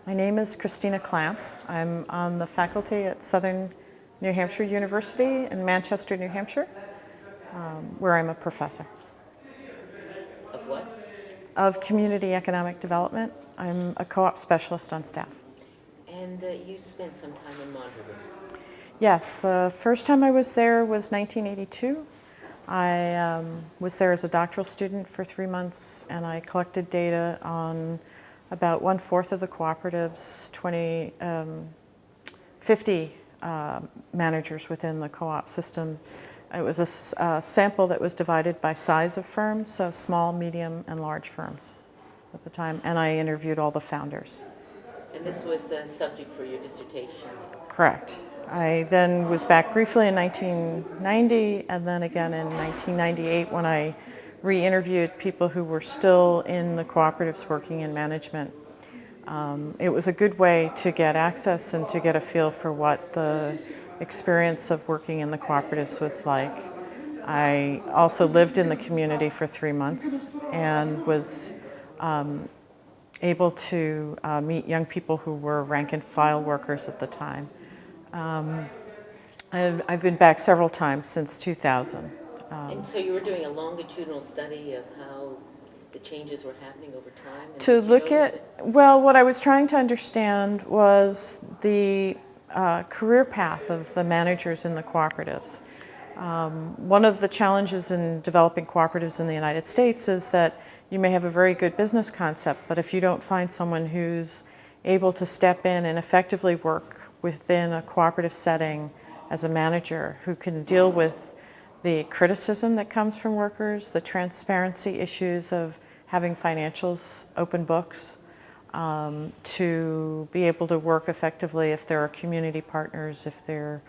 My name is Christina Clamp. I'm on the faculty at Southern New Hampshire University in Manchester, New Hampshire, where I'm a professor. Of what? Of community economic development. I'm a co-op specialist on staff. And you spent some time in Mondragon. Yes, the first time I was there was 1982. I was there as a doctoral student for 3 months, and I collected data on about 1/4 of the cooperatives, 50 managers within the co-op system. It was a sample that was divided by size of firms, so small, medium, and large firms at the time, and I interviewed all the founders. And this was a subject for your dissertation? Correct. I then was back briefly in 1990, and then again in 1998 when I re-interviewed people who were still in the cooperatives working in management. It was a good way to get access and to get a feel for what the experience of working in the cooperatives was like. I also lived in the community for 3 months and was able to meet young people who were rank and file workers at the time. I've been back several times since 2000. And so you were doing a longitudinal study of how the changes were happening over time? To look at, well, what I was trying to understand was the career path of the managers in the cooperatives. One of the challenges in developing cooperatives in the United States is that you may have a very good business concept, but if you don't find someone who's able to step in and effectively work within a cooperative setting as a manager who can deal with the criticism that comes from workers, the transparency issues of having financials, open books, to be able to work effectively if there are community partners, if there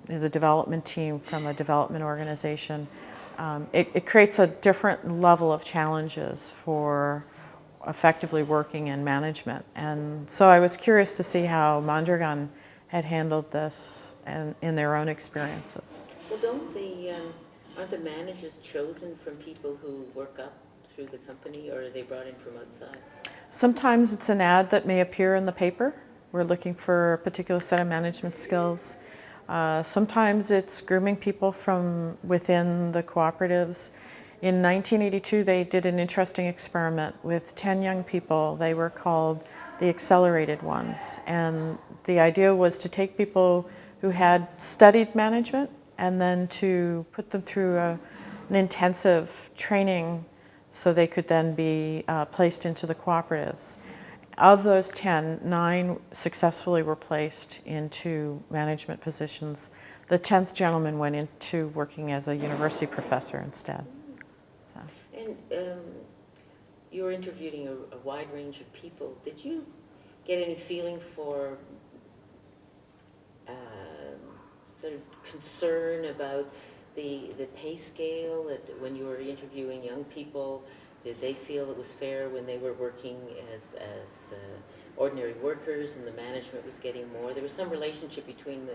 is a development team from a development organization. It creates a different level of challenges for effectively working in management. And so I was curious to see how Mondragon had handled this and in their own experiences. Well, aren't the managers chosen from people who work up through the company, or are they brought in from outside? Sometimes it's an ad that may appear in the paper. We're looking for a particular set of management skills. Sometimes it's grooming people from within the cooperatives. In 1982, they did an interesting experiment with 10 young people. They were called the accelerated ones. And the idea was to take people who had studied management and then to put them through an intensive training so they could then be placed into the cooperatives. Of those 10, 9 successfully were placed into management positions. The 10th gentleman went into working as a university professor instead. So. And you were interviewing a wide range of people. Did you get any feeling for sort of concern about the pay scale when you were interviewing young people? Did they feel it was fair when they were working as ordinary workers and the management was getting more? There was some relationship between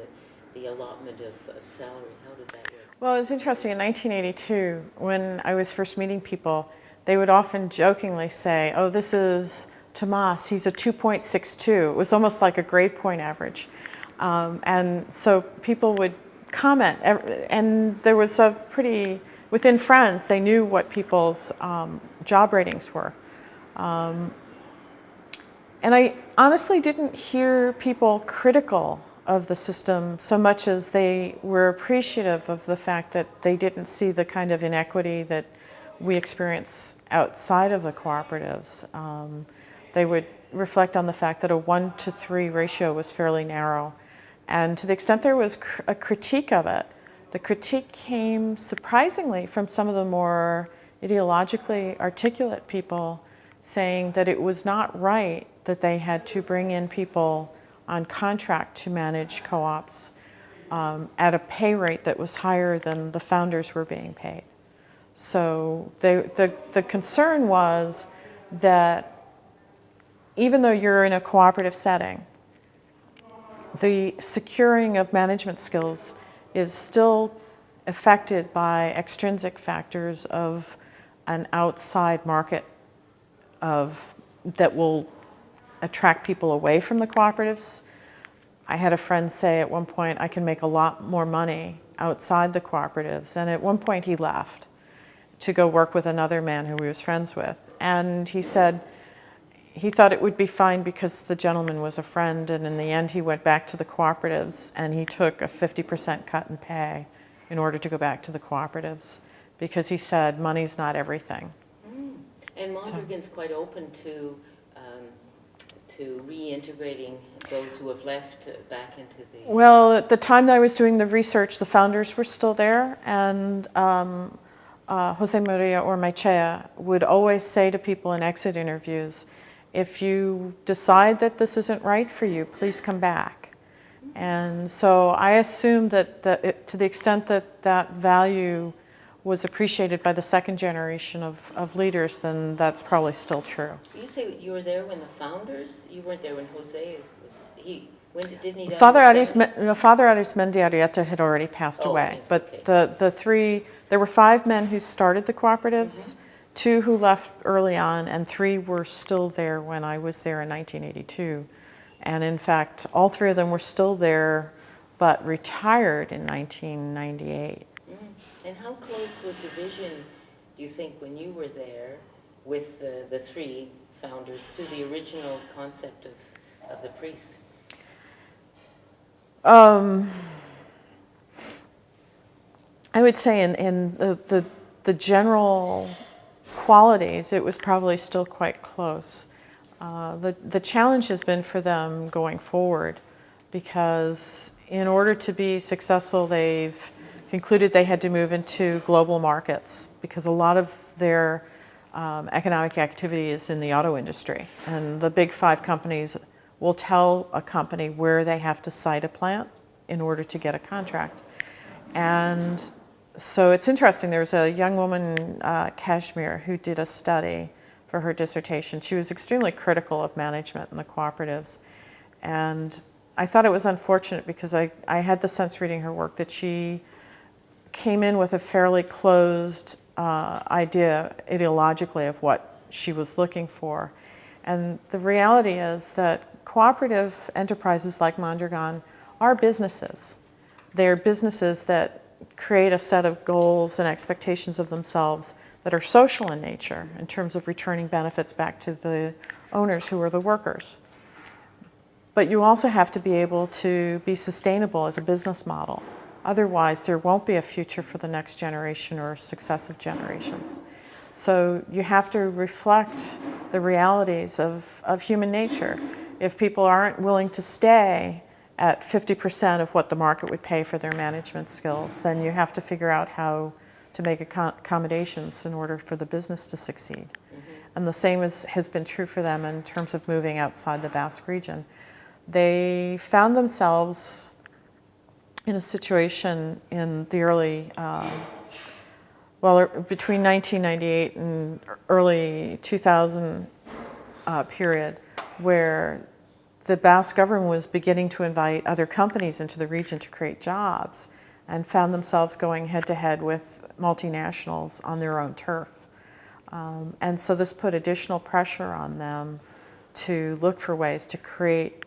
the allotment of salary. How did that work? Well, it was interesting. In 1982, when I was first meeting people, they would often jokingly say, oh, this is Tomas, he's a 2.62. It was almost like a grade point average. And so people would comment, and there was a pretty, within friends, they knew what people's job ratings were. And I honestly didn't hear people critical of the system so much as they were appreciative of the fact that they didn't see the kind of inequity that we experience outside of the cooperatives. They would reflect on the fact that a 1-to-3 ratio was fairly narrow. And to the extent there was a critique of it, the critique came surprisingly from some of the more ideologically articulate people saying that it was not right that they had to bring in people on contract to manage co-ops at a pay rate that was higher than the founders were being paid. So the concern was that even though you're in a cooperative setting, the securing of management skills is still affected by extrinsic factors of an outside market that will attract people away from the cooperatives. I had a friend say at one point, I can make a lot more money outside the cooperatives. And at one point he left to go work with another man who he was friends with. And he said he thought it would be fine because the gentleman was a friend, and in the end he went back to the cooperatives and he took a 50% cut in pay in order to go back to the cooperatives, because he said money's not everything. And Mondragon's quite open to reintegrating those who have left back into the... Well, at the time that I was doing the research, the founders were still there, and Jose Maria Ormaechea would always say to people in exit interviews, if you decide that this isn't right for you, please come back. And so I assume that to the extent that that value was appreciated by the second generation of leaders, then that's probably still true. You say you were there when the founders, you weren't there when Jose was, didn't he die? Father Arismendi Arrieta had already passed away, yes, but okay. there were 5 men who started the cooperatives, 2 who left early on, and 3 were still there when I was there in 1982. And in fact, all 3 of them were still there, but retired in 1998. And how close was the vision, do you think, when you were there with the 3 founders to the original concept of the priest? I would say in the general qualities, it was probably still quite close. The challenge has been for them going forward, because in order to be successful, they've concluded they had to move into global markets, because a lot of their economic activity is in the auto industry. And the big 5 companies will tell a company where they have to site a plant in order to get a contract. And so it's interesting, there was a young woman, Kashmir, who did a study for her dissertation. She was extremely critical of management in the cooperatives. And I thought it was unfortunate, because I had the sense reading her work that she came in with a fairly closed idea ideologically of what she was looking for. And the reality is that cooperative enterprises like Mondragon are businesses. They're businesses that create a set of goals and expectations of themselves that are social in nature, in terms of returning benefits back to the owners who are the workers. But you also have to be able to be sustainable as a business model. Otherwise, there won't be a future for the next generation or successive generations. So you have to reflect the realities of human nature. If people aren't willing to stay at 50% of what the market would pay for their management skills, then you have to figure out how to make accommodations in order for the business to succeed. And the same has been true for them in terms of moving outside the Basque region. They found themselves in a situation in the early, between 1998 and early 2000 period, where the Basque government was beginning to invite other companies into the region to create jobs, and found themselves going head-to-head with multinationals on their own turf. And so this put additional pressure on them to look for ways to create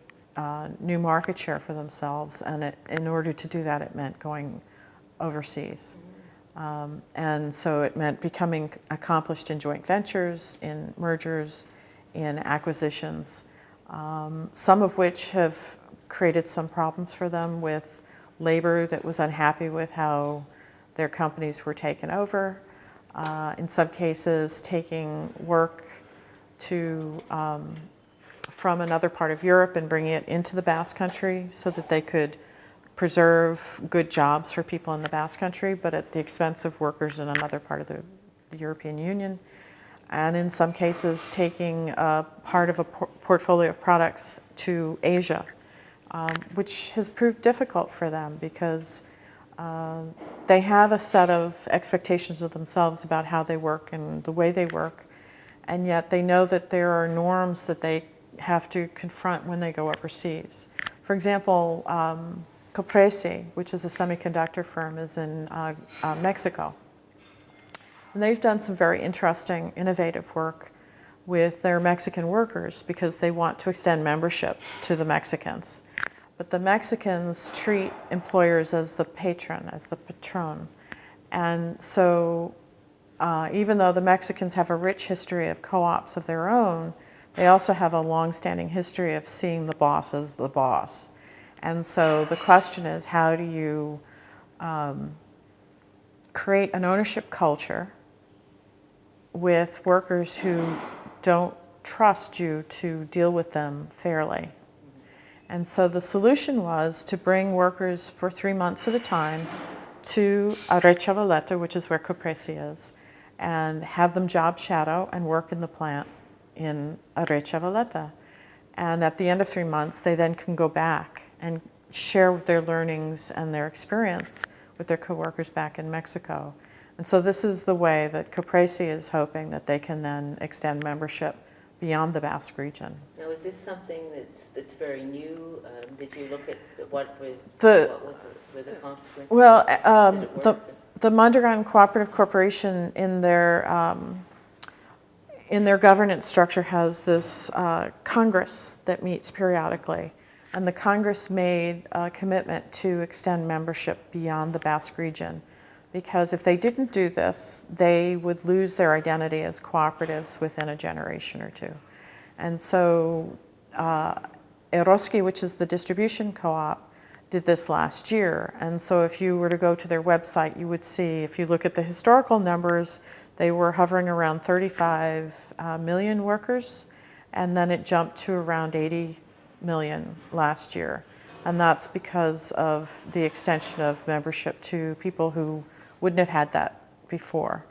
new market share for themselves, and in order to do that, it meant going overseas. And so it meant becoming accomplished in joint ventures, in mergers, in acquisitions, some of which have created some problems for them with labor that was unhappy with how their companies were taken over. In some cases, taking work from another part of Europe and bringing it into the Basque Country so that they could preserve good jobs for people in the Basque Country, but at the expense of workers in another part of the European Union. And in some cases, taking a part of a portfolio of products to Asia, which has proved difficult for them, because they have a set of expectations of themselves about how they work and the way they work, and yet they know that there are norms that they have to confront when they go overseas. For example, Copresi, which is a semiconductor firm, is in Mexico. And they've done some very interesting, innovative work with their Mexican workers because they want to extend membership to the Mexicans. But the Mexicans treat employers as the patron, as the patron. And so even though the Mexicans have a rich history of co-ops of their own, they also have a long-standing history of seeing the boss as the boss. And so the question is, how do you create an ownership culture with workers who don't trust you to deal with them fairly? And so the solution was to bring workers for 3 months at a time to Arechavaleta, which is where Copresi is, and have them job shadow and work in the plant in Arechavaleta. And at the end of 3 months, they then can go back and share their learnings and their experience with their coworkers back in Mexico. And so this is the way that Copresi is hoping that they can then extend membership beyond the Basque region. Now, is this something that's very new? Did you look at what were the consequences? Well, Did it work? the Mondragon Cooperative Corporation in their governance structure has this Congress that meets periodically. And the Congress made a commitment to extend membership beyond the Basque region, because if they didn't do this, they would lose their identity as cooperatives within a generation or two. And so Eroski, which is the distribution co-op, did this last year. And so if you were to go to their website, you would see, if you look at the historical numbers, they were hovering around 35 million workers, and then it jumped to around 80 million last year. And that's because of the extension of membership to people who wouldn't have had that before.